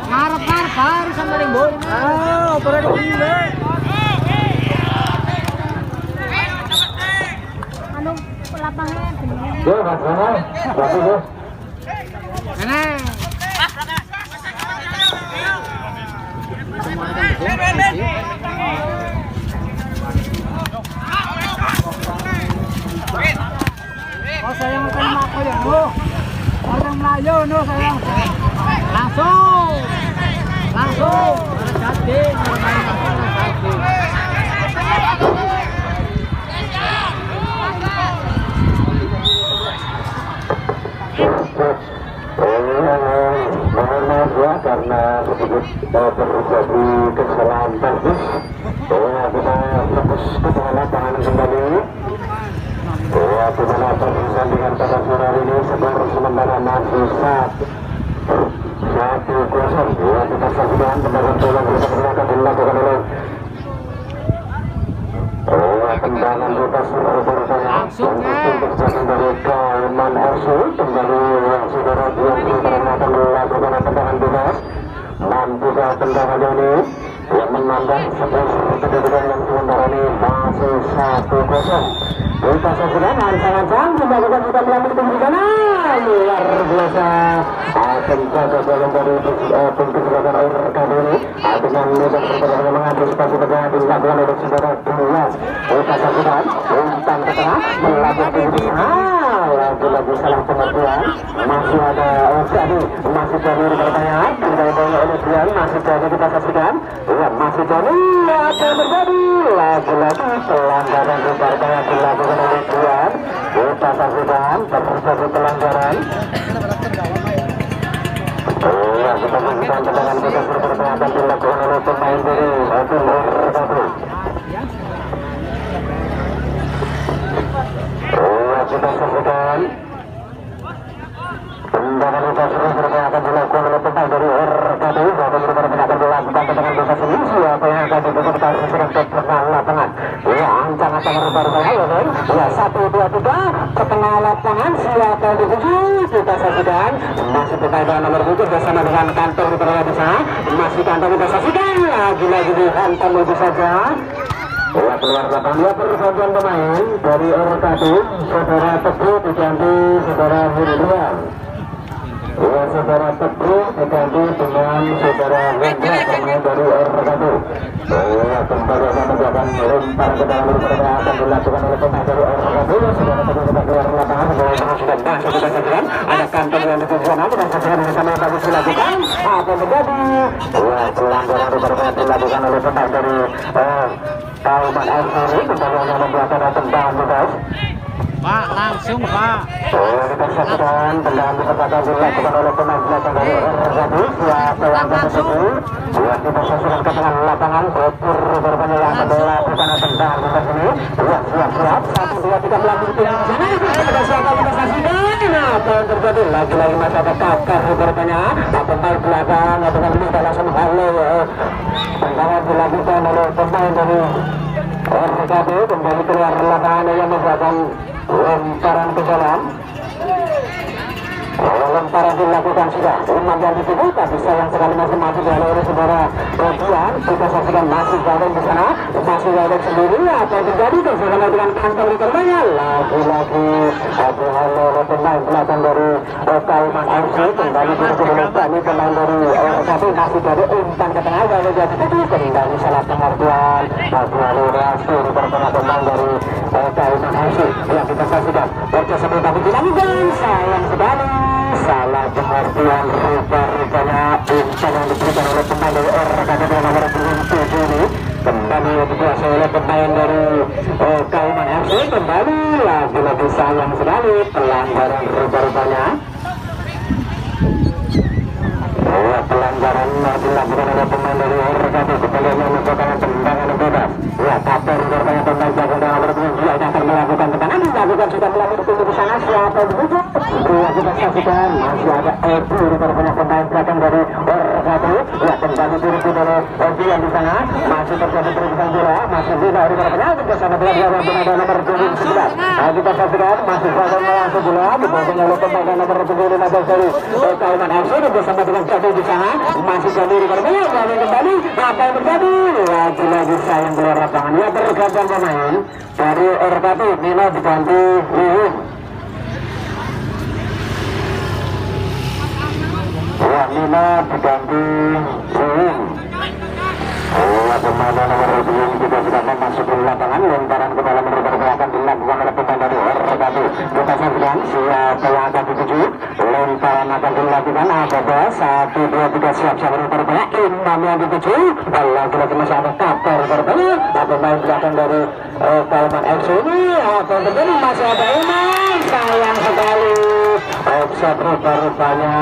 Ngarep-ngarep baru sama rimbun. Ah, operan gile. Anu lapangan bener. Yo, Mas Rana, bagus yo. Nah. Oh, sayang akan aku ya, no. Orang Melayu, no, sayang. Langsung. Jadi, main masalah jadi. Mohon maaf ya karena sedikit terjadi kesalahan teknis. Kita fokus ke lapangan kembali. Di mana pertandingan pada sore hari ini skor sementara masih 1-0. Kita saksikan tendangan bola kita akan dilakukan oleh tendangan bebas untuk jatuh dari Kauman FC. Kembali yang saudara yang akan melakukan tendangan bebas. Mampukah tendangannya ini yang menambah skor kedudukan yang sementara ini masih 1-0. Kita saksikan ancang-ancang dilakukan kita melalui pemberian luar biasa. Penjaga gawang dari pintu sebelah air kali ini dengan mudah saudara mengantisipasi tendangan dilakukan oleh saudara Duas. Kita saksikan umpan ke tengah melakukan pemberian. Lagi-lagi salah pengertian. Masih ada jadi masih jadi pertanyaan tendangan oleh Duas masih jadi kita saksikan. Ya masih jadi apa yang terjadi lagi-lagi pelanggaran pertanyaan dilakukan oleh Duas. Kita saksikan terjadi pelanggaran. Kita saksikan tendangan bebas berpertanyaan dilakukan oleh pemain dari Timur Satu. Kita saksikan tendangan bebas berpertanyaan dilakukan oleh pemain dari RKB. Akan dilakukan tendangan bebas ini. Siapa yang akan dibuka kita saksikan ke tengah lapangan. Ya, ancang-ancang berpertanyaan ya, kan? Ya, 1-2-3 ke tengah lapangan. Siapa yang dituju? Kita saksikan masih berkaitan nomor 7 bersama dengan kantong di tengah desa. Masih kantong kita saksikan lagi-lagi di kantong itu saja. Ya, keluar lapangan ya, pergantian pemain dari RKB. Saudara Teguh diganti saudara Hirlian. Ya, saudara Teguh diganti dengan saudara Hendra pemain dari RKB. Ya, kembali akan menjaga lempar ke dalam pertandingan akan dilakukan oleh pemain dari RKB. Saudara Teguh kita keluar lapangan. Sudah masuk kita saksikan ada kantong yang ditujukan. Kita saksikan bersama yang bagus dilakukan. Apa yang terjadi? Ya, pelanggaran pertandingan dilakukan oleh pemain dari Kauman FC. Kembali akan membuat tendangan bebas. Pak, langsung Pak. Kita saksikan tendangan bebas dilakukan oleh pemain belakang dari RKB. Siapa yang tertuju? Ya, kita saksikan ke tengah lapangan. Betul berbanyak yang akan melakukan tendangan bebas ini. Ya, siap-siap. 1-2-3 melanjutkan di sana. Kita siapa kita saksikan. Apa yang terjadi? Lagi-lagi masih ada kakak rupanya. Pemain belakang dengan kita langsung halo. Tendangan dilakukan oleh pemain dari RKB. Kembali keluar lapangan yang melakukan lemparan ke dalam. Lemparan dilakukan sudah 5 yang dituju, tapi sayang sekali masih mati oleh saudara Rodian. Kita saksikan masih gawang di sana, masih gawang sendiri. Apa yang terjadi? Terserah dengan kantong di terbangnya. Lagi-lagi ada hal pemain belakang dari Kauman FC. Kembali dilakukan oleh pemain dari RKB. Masih dari umpan ke tengah, gawang jadi tutup. Kembali salah pengertian. Masih ada reaksi di pertengah pemain dari Kauman FC yang kita saksikan. Berjasa tapi dilakukan. Sayang sekali. Salah pengertian rupa-rupanya umpan yang diberikan oleh pemain dari RKB nomor 7 ini kembali dikuasai oleh pemain dari Kauman FC. Kembali lagi-lagi sayang sekali pelanggaran rupa-rupanya. Pelanggaran dilakukan oleh pemain dari RKB. Kembali melakukan tendangan bebas. Ya, kapten bertanya pemain jago dengan nomor 7 yang akan melakukan tendangan. Dilakukan sudah melalui pintu di sana. Siapa yang dituju? Ya, kita saksikan masih ada Ebu rupanya pemain belakang dari RKB. satu. Ya kembali diriki oleh Ojian di sana. Masih terjadi pergerakan bola. Masih bisa dari mana bersama dengan lawan pemain nomor 11. Kita saksikan masih saja melangsung bola dibawa oleh pemain nomor 15 dari Kauman FC bersama dengan Jatuh di sana. Masih jadi di mana kembali apa yang terjadi? Lagi-lagi sayang keluar lapangan. Ya bergantian pemain dari RKP Nino diganti Lihin. Ya Nino diganti Lihin. Pemain nomor 2 juga sudah memasuki lapangan. Lemparan ke dalam akan dilakukan oleh pemain dari RKP. Kita saksikan siapa yang akan dituju. Lemparan akan dilakukan apabila 1, 2, 3 siap-siap berupaya. Imam yang dituju. Lagi-lagi masih ada kabar berupaya. Pemain belakang dari Kauman FC ini apa yang terjadi? Masih ada Imam. Sayang sekali. Offside rupa-rupanya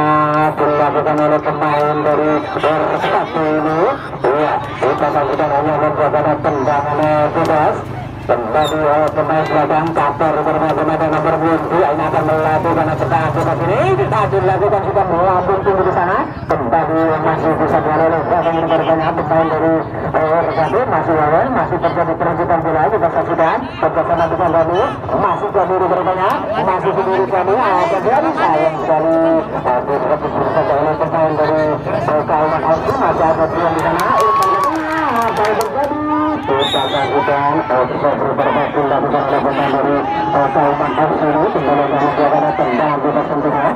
dilakukan oleh pemain dari RKP ini. Iya, kita saksikan hanya membuat tendangan bebas. Kembali pemain belakang Caper bermain pemain nomor 2 ini akan melakukan tendangan bebas ini. Tadi dilakukan sudah melambung tinggi di sana. Kembali masih bisa dialih belakang ini berbanyak pemain dari RKP masih lawan, masih terjadi perebutan bola. Kita saksikan bersama dengan Dani masih jadi berbanyak, masih sendiri kami akan jadi sayang sekali. Direbut bersama oleh pemain dari Kauman FC masih ada 2 di sana. Apa yang terjadi? Kita saksikan beberapa dilakukan oleh pemain dari Kauman FC ini. Kembali melakukan tendangan bebas tentunya.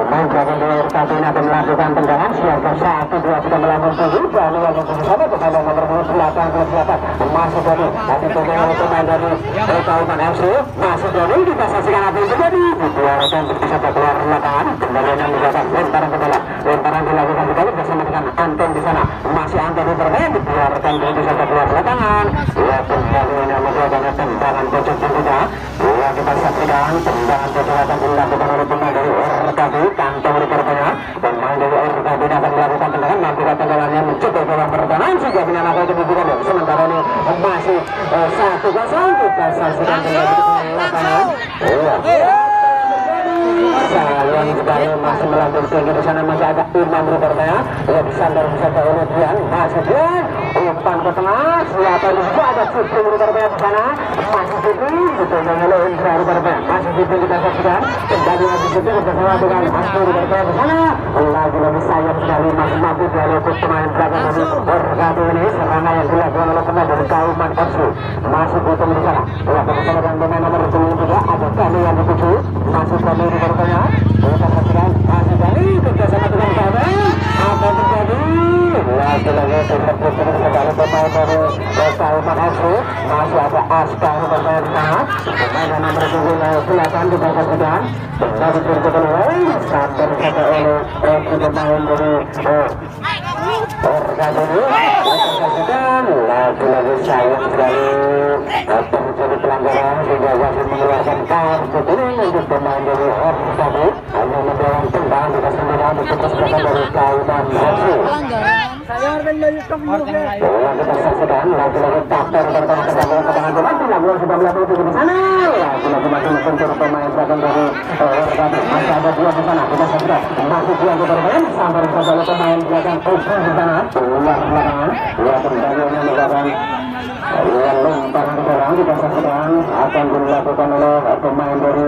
Pemain belakang dari RKP ini akan melakukan tendangan. Siapa 1, 2 sudah melambung tinggi. Dan yang bersama pemain nomor 8 masih dari hati pemain dari Kauman FC masih dari. Kita saksikan apa yang terjadi. Diarahkan bisa keluar lapangan. Kembali yang melakukan lemparan ke bola. Lemparan dilakukan kembali bersama dengan Anton di sana. Masih Anton di bermain. Diarahkan bisa keluar lapangan. Ya kembali yang melakukan tendangan pojok kita. Ya kita saksikan tendangan pojok akan dilakukan oleh pemain dari RKP. Kantong di bermain. Pemain dari RKP akan melakukan tendangan. Nanti tendangannya mencoba dalam pertahanan sehingga menyalakan kebutuhan. Sementara ini masih 1-0. Kita saksikan tendangan lapangan. Sayang sekali masih melambung tinggi di sana. Masih ada Imam rupanya. Ya disandar saja oleh Dian. Masih Dian umpan ke tengah. Siapa di situ ada Cipri rupanya di sana. Masih Cipri ditendang oleh Indra rupanya. Masih Cipri kita saksikan. Kembali masih Cipri bersama dengan Asmi rupanya di sana. Lagi-lagi sayang sekali masih mampu dialog pemain belakang dari RKP ini. Serangan yang dilakukan oleh pemain dari Kauman FC masih butuh di sana. Ya bersama dengan pemain nomor 23 ada kami yang dituju. Masih kami rupanya. Kita saksikan masih kali kerjasama dengan Kauman. Apa yang terjadi? Lagi-lagi terus sekali pemain dari Kauman FC. Masih ada Askar rupanya di sana. Pemain nomor 28 kita saksikan. Masih terjadi lagi sampai saja oleh pemain dari RKP ini. Kita saksikan lagi-lagi sayang sekali terjadi pelanggaran sehingga wasit mengeluarkan kartu kuning untuk pemain dari RKP. Hanya membawa tendangan di atas tendangan untuk kesempatan dari Kauman FC. Saya akan menyusul Kita saksikan lagi-lagi Caper bertemu tendangan bola. Dilakukan sudah melakukan di sana. Lagi-lagi masih menyentuh pemain belakang dari RKP. Masih ada 2 di sana. Kita saksikan masih 2 di bermain sampai saja oleh pemain belakang FC di sana. Keluar belakangan. Ya kembali yang melakukan lemparan ke dalam. Kita saksikan akan dilakukan oleh pemain dari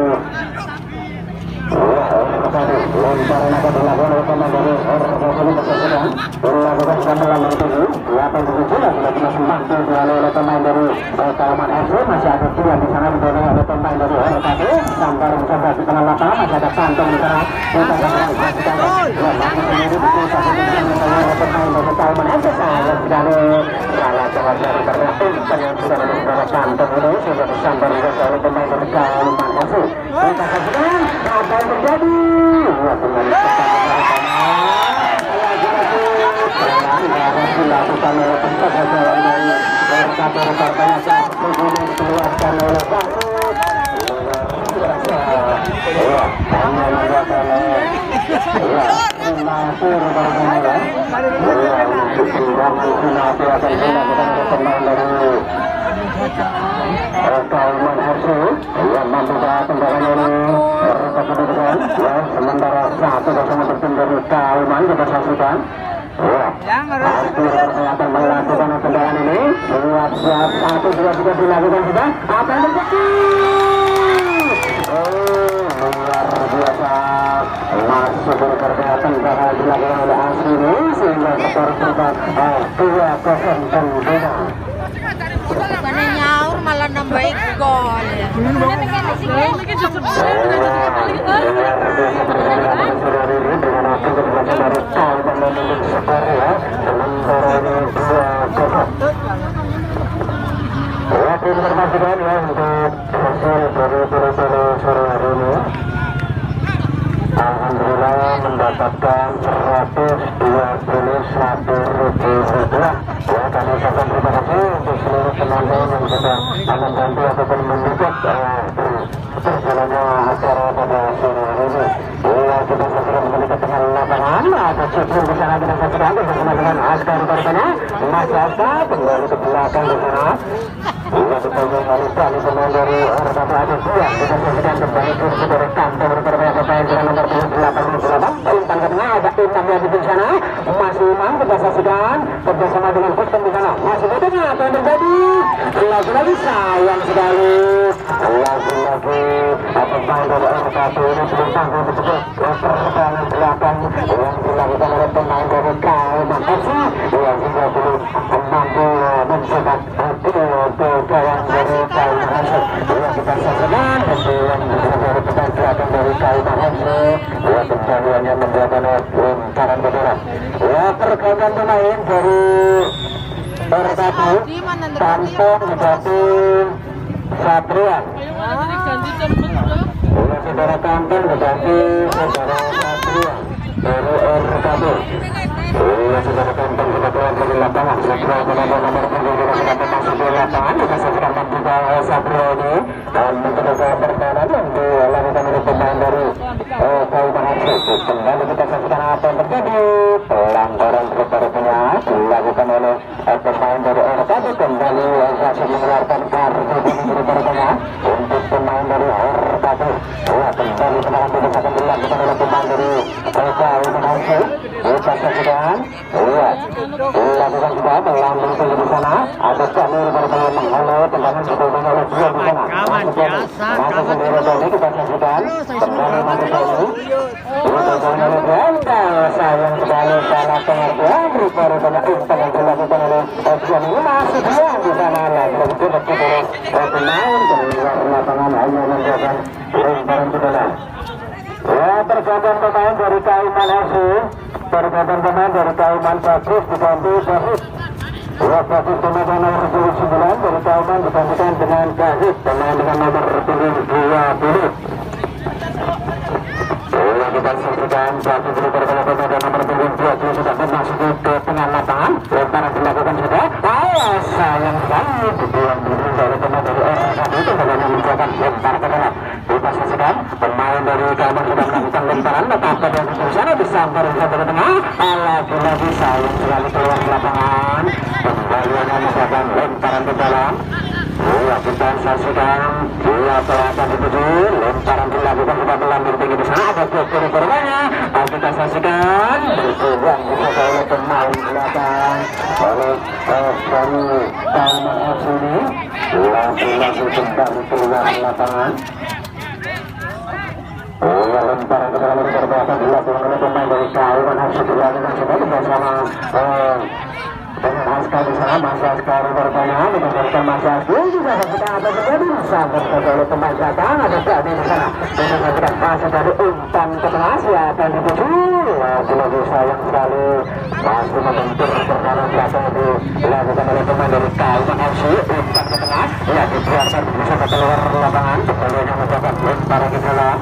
lemparan akan dilakukan oleh pemain dari RKP ini. Kita saksikan dilakukan sudah melambung tinggi. 87 lagi masih mampu dialih oleh pemain dari Kauman FC. Masih ada 2 di sana didorong oleh pemain dari RKP. Sampai mencoba di tengah lapangan masih ada kantong di sana. Kita saksikan masih sendiri pemain dari Kauman FC. Sayang sekali salah jawab dari umpan yang sudah ada kantong ini sudah disambar oleh pemain dari Kauman FC. Kita saksikan apa yang terjadi. Ya pemain dilakukan oleh penjaga jalan dari RKP rupanya saat kemudian dikeluarkan oleh wasit. Hanya menggunakan masih berjalan. Pemain dari Kauman FC yang mampu tendangan ini kedudukan ya, sementara 1-0 untuk tim dari Kauman kita saksikan. Hampir ternyata melakukan tendangan ini. Siap 1-2 sudah dilakukan sudah. Apa yang terjadi? Luar biasa. Masuk berkata tendangan dilakukan oleh Asri sehingga skor berubah 2-0 tentunya. Bukannya nyaur malah nambahin gol. Informasikan ya untuk hasil dari sore hari ini. Alhamdulillah mendapatkan 121.000 rupiah. Ya, kami ucapkan terima kasih untuk seluruh penonton yang sudah membantu ataupun mendukung berjalannya acara pada sore hari ini. Ya, kita saksikan kembali ke tengah lapangan. Ada Ciplung di sana kita saksikan bersama dengan Askar Bartana. Mas Askar kembali ke belakang di sana. Ia bertanggung kali pemain dari Orkata ada dua. Kita saksikan kembali kursi dari kantor berbeda pemain dengan nomor 88. Umpan ke tengah ada Imam yang di sana. Masih Imam kita saksikan bersama dengan Kustum di sana. Masih muda apa yang terjadi? Lagi-lagi sayang sekali. Lagi-lagi pemain dari Orkata ini sebentar betul pertahanan belakang yang dilakukan oleh pemain dari Kauman FC yang juga belum mampu mencetak gawang dari Kauman FC. Kita saksikan tentuan dari pemain belakang dari Kauman FC. Kembaliannya menjadi umpan bendera. Pergerakan pemain dari Orkata tampung menjadi Satrian. Saudara Kampung menjadi saudara Satria dari Orkata. Saudara Kampung kita keluar dari lapangan. Satria menambah nomor punggung kita sudah masuk di lapangan. Kita saksikan juga Satria ini dan mencoba pertahanan yang dilakukan oleh pemain dari Kauman FC. Kembali kita saksikan apa yang terjadi. Pelanggaran sepertinya dilakukan oleh pemain dari Orkata. Kembali Rasid mengeluarkan kartu berikutnya untuk pemain dari Orkata. Kembali tendangan bebas akan dilakukan oleh pemain dari Kauman FC. Kita saksikan dilakukan juga melambung tinggi di sana. Ada Jamir bermain menghalau tendangan sebelumnya oleh dia di sana. Masuk sendiri Tony kita saksikan kembali masuk Tony. Dilakukan oleh Brenda. Sayang sekali salah pengertian. Rupanya umpan yang dilakukan oleh Dian ini masih dia di sana. Lagi betul oleh pemain keluar lapangan hanya menjaga umpan bola. Pergantian pemain dari Kauman FC. Pergantian pemain dari Kauman Bagus diganti Zahid. Bagus pemain nomor 29 dari Kauman digantikan dengan Zahid pemain dengan nomor 20. Kita saksikan satu berikut pemain nomor 20 sudah memasuki ke tengah lapangan. Lemparan dilakukan sudah. Sayang sekali dibuang dari pemain dari Orkata itu bagaimana menjaga lempar ke dalam. Kita saksikan pemain dari Kauman sudah melakukan lemparan, tetapi yang di sana disambar sampai ke tengah. Lagi-lagi sayang sekali keluar di lapangan. Kembalian menjaga lemparan ke dalam. Kita saksikan pelakon dituju lemparan dilakukan sudah melambung tinggi di sana. Ada kiri korbannya. Kita saksikan berpeluang bisa oleh pemain belakang oleh Kauman FC ini. Lagi-lagi kembali keluar lapangan. Lemparan ke dalam berbahasa dilakukan oleh pemain dari Kauman FC dilakukan sudah bersama dengan Askar di sana. Mas Askar bertanya mendengarkan Mas Askar juga kita apa terjadi sampai oleh pemain belakang. Ada Dani di sana. Kita saksikan masih dari umpan ke tengah siapa yang dituju. Lagi sayang sekali masih membentur pertahanan belakang dilakukan oleh pemain dari Kauman FC. Umpan ke tengah dibiarkan bisa keluar lapangan. Kembali yang mendapat lemparan ke dalam.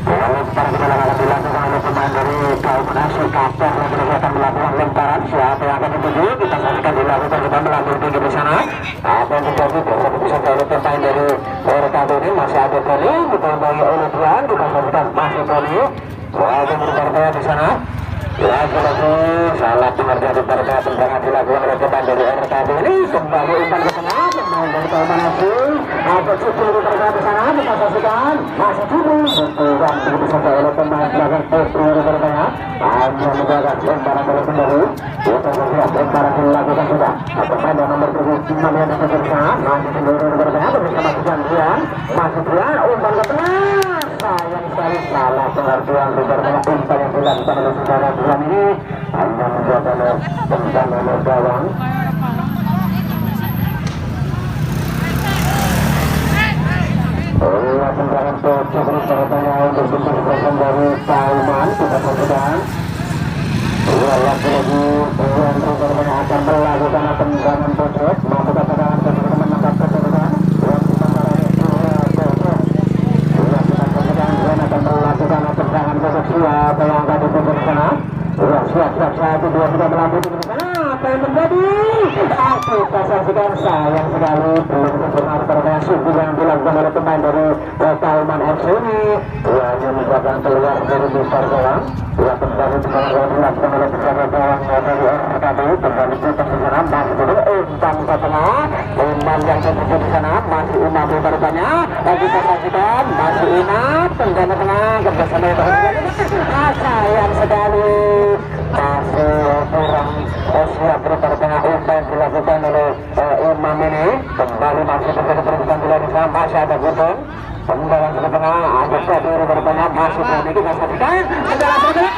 Lemparan ke dalam akan dilakukan oleh pemain dari Kauman FC. Kapten lagi akan melakukan lemparan. Siapa yang akan dituju? Kita saksikan dilakukan juga melambung tinggi di sana. Apa yang terjadi? Bisa oleh pemain dari Orkata ini masih ada Tony. Kita bagi oleh Dian. Kita saksikan masih Tony. Lagi berpartai di sana. Lagi-lagi salah pengerjaan berpartai tendangan dilakukan oleh pemain dari RKB ini kembali umpan ke tengah pemain dari Kauman FC. Ada cukup berpartai di sana kita saksikan masih cukup bukan begitu saja oleh pemain belakang berpartai hanya menjaga lemparan dari kembali kita saksikan lemparan dilakukan sudah pemain yang nomor 7 yang ada di sana masih sendiri berpartai bersama Sandrian masih Sandrian umpan ke tengah sayang sekali salah pengertian berbeda umpan yang dilakukan oleh saudara Tuhan ini hanya menjaga tentang nomor gawang. Tendangan pojok bertanya untuk diperlukan dari Kauman kita saksikan. Lagi-lagi Tuhan bertanya akan melakukan tendangan pojok mampu tendangan pojok menangkap kedudukan. Akan melakukan tendangan pojok siapa yang akan diputar di sana? Siap-siap 1, 2 sudah melambung di sana. Apa yang terjadi? Kita saksikan sayang sekali belum sempurna permainan sungguh yang dilakukan oleh pemain dari Kauman FC ini. Hanya menjaga keluar dari besar gawang. Kembali yang dilakukan oleh penjaga gawang dari RKB kembali putar di sana masih dulu umpan ke tengah. Umpan yang terjadi di sana masih Umar bertanya. Kita saksikan masih Inat tendangan tengah kerjasama sayang sekali masih kurang siap berputar tengah umpan dilakukan oleh Imam ini kembali masih terjadi perubahan di sana masih ada Gudong tendangan ke tengah ada Febri bertanya masih berani kita saksikan tendangan ke tengah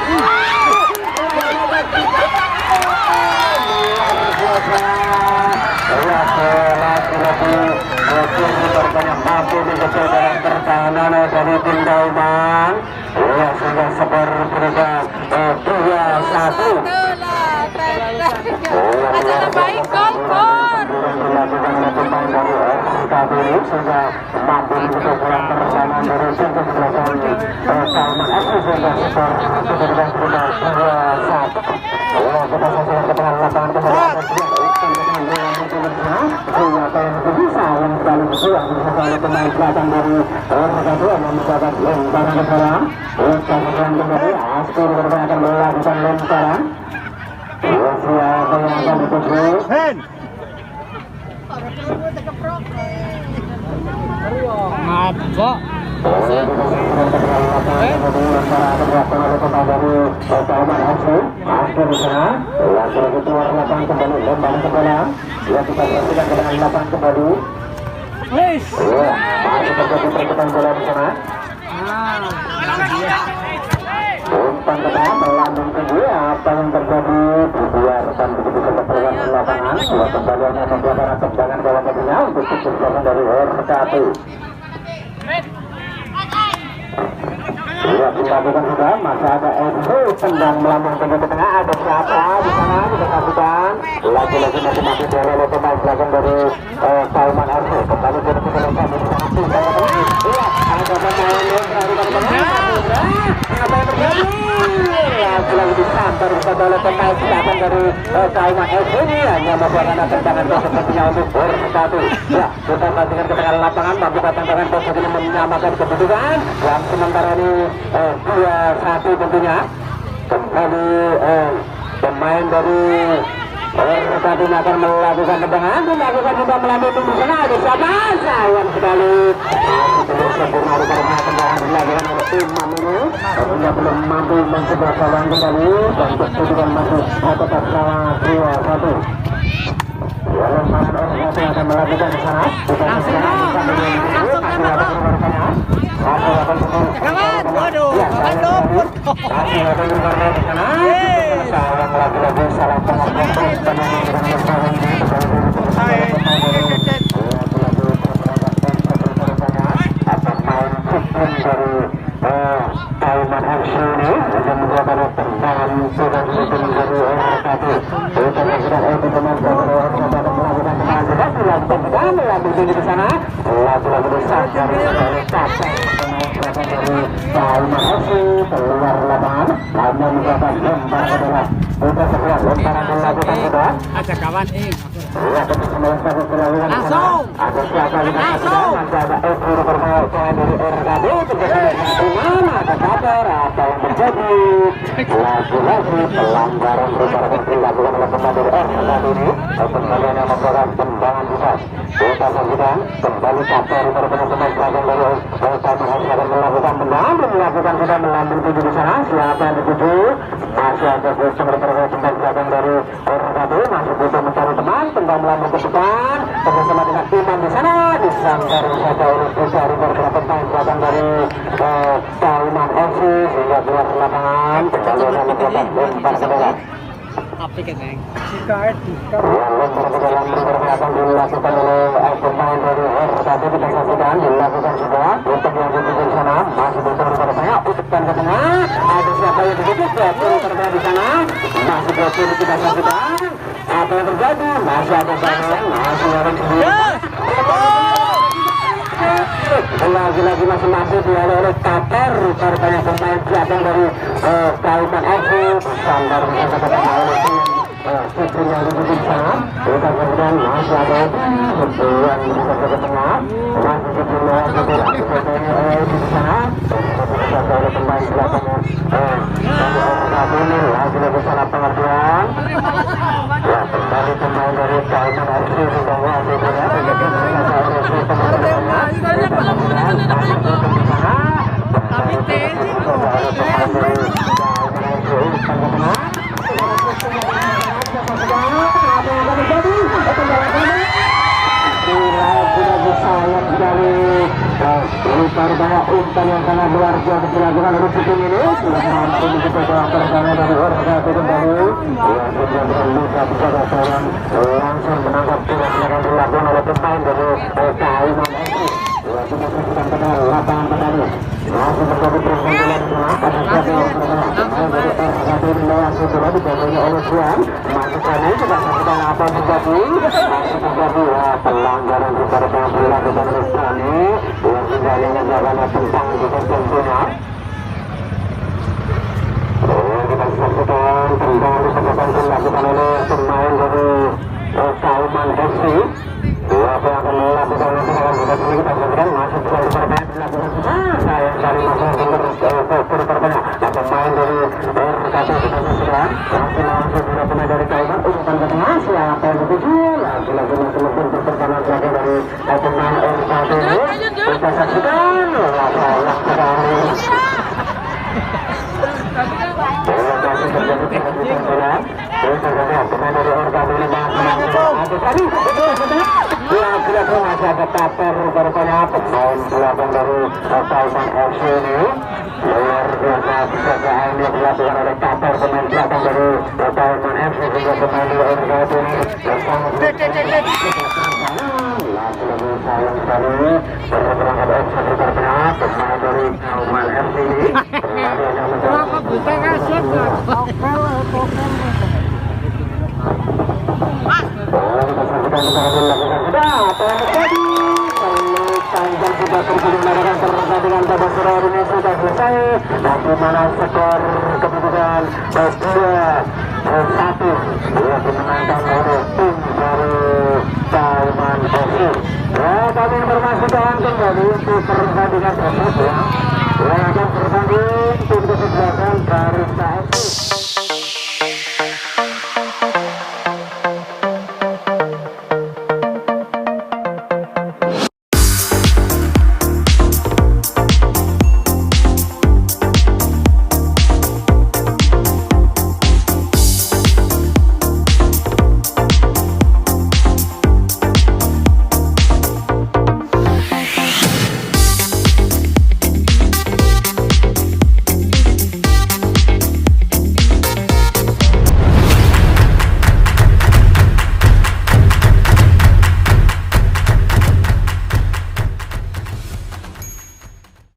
lagi-lagi bertanya mampu dikejar dalam pertahanan dari tim Kauman sudah skor berubah 2-1. Aja terbaik kompor. Dilakukan oleh pemain dari RKB ini sudah mampu dikejar dalam pertahanan dari tim kesebelasan Kauman FC sudah skor berubah 2-1. Kita saksikan ke tengah lapangan kesalahan apa yang bisa yang sekali berjuang bersama oleh pemain belakang dari RKB yang mendapat lemparan ke dalam lemparan kembali Askur bermain akan melakukan lemparan siapa yang akan dituju Ngapa? Lagi-lagi keluar lapangan kembali lemparan ke dalam ya kita saksikan ke dalam lapangan kembali masih terjadi pergerakan bola di sana umpan ke tengah melambung tinggi apa yang terjadi dibiarkan begitu saja keluar ke lapangan dua kembaliannya membuat tendangan gawang kedua untuk kesuksesan dari RKB. Sudah dilakukan sudah, masih ada tendang melambung tinggi ke tengah, ada siapa di sana kita saksikan. Lagi-lagi mati-mati dari oleh pemain belakang dari Kauman FC. Kembali dari kita lengkap di sana. Ada pemain yang dari apa yang terjadi? Lagi-lagi disambar oleh pemain belakang dari Kauman FC ini hanya membuat tendangan sepertinya untuk bersatu. Ya, kita saksikan ke tengah lapangan, mampu tendangan positif menyamakan kedudukan. Dan sementara ini 2-1 tentunya kembali pemain dari RKB akan melakukan tendangan dilakukan juga melalui tunggu sana ada siapa sayang sekali belum sempurna karena tendangan dilakukan oleh Imam ini sehingga belum mampu mencoba gawang kembali dan kedudukan masih tetap sama 2-1. Lemparan RKB akan melakukan ke sana Waduh, lagi-lagi salah Kauman FC ini dan menjadi tendangan sudah dari RKB. Kita sudah teman-teman melakukan tendangan lagi tinggi di sana. Lagi-lagi besar dari Kauman FC keluar lapangan hanya mendapat lemparan ke dalam. Kita segera lemparan dilakukan sudah. ada kawan Langsung. Ada siapa kita saksikan? Masih ada Eko bermain dari RKB. Terjadi di mana ada kabar apa yang terjadi? lagi-lagi pelanggaran berupa dilakukan oleh pemain dari saat ini. Pemain yang membawa tendangan besar. Kita saksikan kembali capek dari pemain belakang dari Taman FC akan melakukan tendangan dan melakukan sudah melambung tuju di sana. Siapa yang dituju? Masih ada pemain belakang dari RKB masih butuh mencari teman. Tendang melambung ke depan bersama dengan Iman di sana. Disangkar saja oleh Pusari beberapa pemain belakang dari Taman FC sehingga keluar lapangan. Kembali akan melakukan umpan ke dalam. Api kan neng. Sikait. Dalam pergerakan dilakukan oleh pemain dari RKB kita saksikan dilakukan sudah untuk yang di sana masih butuh kepada saya umpan ke tengah. Ada siapa yang dituju? Terkena di sana masih butuh kita saksikan. Apa yang terjadi? Masih ada sayang, masih ada lagi-lagi masing-masing dialih oleh Kater. Banyak pemain belakang dari Kauman FC Sandar bisa ketemu oleh Sipur yang di sana. Kita kemudian masih ada yang bisa ke tengah masih Sipur yang di sana oleh pemain belakang lagi-lagi salah pengertian. Ya, kembali pemain dari Kauman FC dibawa Karena umpan yang sangat luar biasa dilakukan oleh Siping ini sudah mampu mencetak pertama dari RKB kembali. Sudah terluka pada seorang langsung menangkap bola yang dilakukan oleh pemain dari Kauman FC. Kita saksikan pada lapangan petani masih terjadi pergerakan bola di sana. Ada satu pemain dari RKB melewati bola dibantunya oleh Juan. Masuk kali kita saksikan apa yang terjadi. Masih terjadi pelanggaran kepada yang dilakukan oleh Juani. Yang jalannya tentang di tentunya. Kita saksikan tendangan disebutkan dilakukan oleh pemain dari Kauman FC. Apa yang akan melakukan nanti dalam kita sini kita saksikan masih bisa diperbanyak dilakukan sayang dari masalah berperbanyak. Nah pemain dari RKB kita saksikan masih langsung juga pemain dari Kauman umpan ke tengah siapa yang dituju lagi-lagi masih lebih berperbanyak lagi dari pemain RKB ini. Kita saksikan lapangan sekali. Masih terjadi penghentian bola. Kita pemain dari RKB ini masih tadi lagi-lagi masih ada Taper rupanya pemain belakang dari Kauman FC ini luar biasa penjagaan yang dilakukan oleh Taper pemain belakang dari Kauman FC sehingga pemain dari RKB ini lagi-lagi sayang sekali berperangkat FC rupanya pemain dari Kauman FC ini kita saksikan dilakukan sudah apa yang terjadi panjang sudah terjadi mengadakan pertandingan pada sore hari ini sudah selesai. Nanti mana skor keputusan 2-1 dimenangkan oleh tim dari Kauman FC. Kami informasikan kembali untuk pertandingan tersebut yang akan bertanding